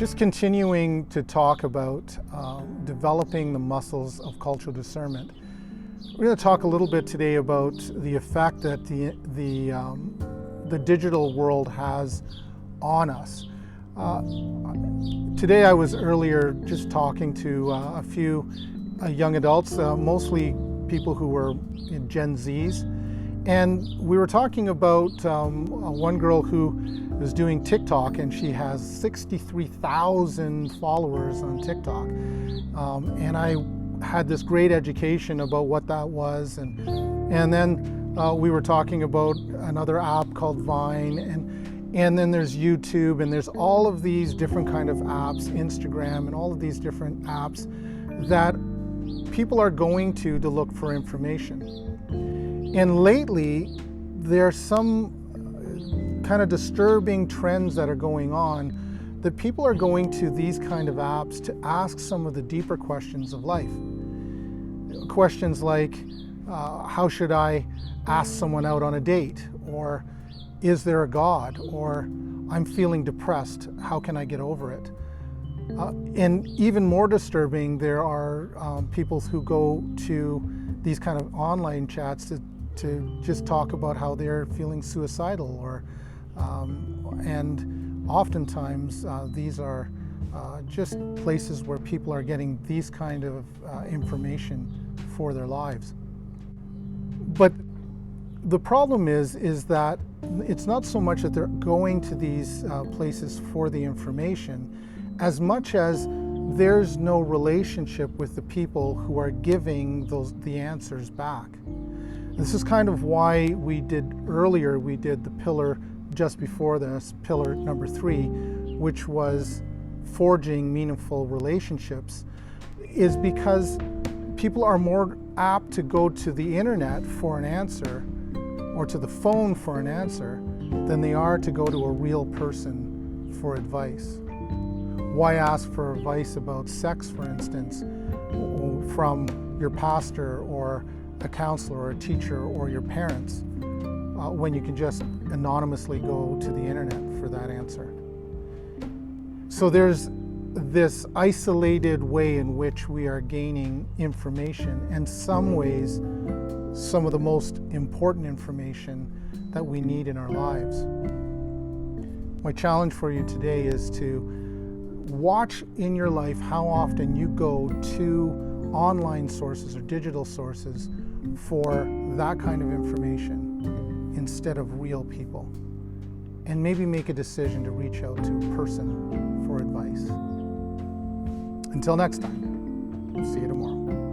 Just continuing to talk about developing the muscles of cultural discernment. We're going to talk a little bit today about the effect that the digital world has on us. Today I was earlier just talking to a few young adults, mostly people who were in Gen Zs, and we were talking about one girl who is doing TikTok, and she has 63,000 followers on TikTok, and I had this great education about what that was, and then we were talking about another app called Vine, and then there's YouTube, and there's all of these different kind of apps, Instagram, and all of these different apps that people are going to look for information. And lately, there's some kind of disturbing trends that are going on, that people are going to these kind of apps to ask some of the deeper questions of life. Questions like, how should I ask someone out on a date? Or, is there a God? Or, I'm feeling depressed, how can I get over it? And even more disturbing, there are people who go to these kind of online chats to just talk about how they're feeling suicidal, or and oftentimes these are just places where people are getting these kind of information for their lives. But the problem is that it's not so much that they're going to these places for the information, as much as there's no relationship with the people who are giving the answers back. This is kind of why we did the pillar just before this, pillar number 3, which was forging meaningful relationships, is because people are more apt to go to the internet for an answer, or to the phone for an answer, than they are to go to a real person for advice. Why ask for advice about sex, for instance, from your pastor or a counselor or a teacher or your parents, when you can just anonymously go to the internet for that answer? So there's this isolated way in which we are gaining information, and some ways, some of the most important information that we need in our lives. My challenge for you today is to watch in your life how often you go to online sources or digital sources for that kind of information instead of real people, and maybe make a decision to reach out to a person for advice. Until next time, see you tomorrow.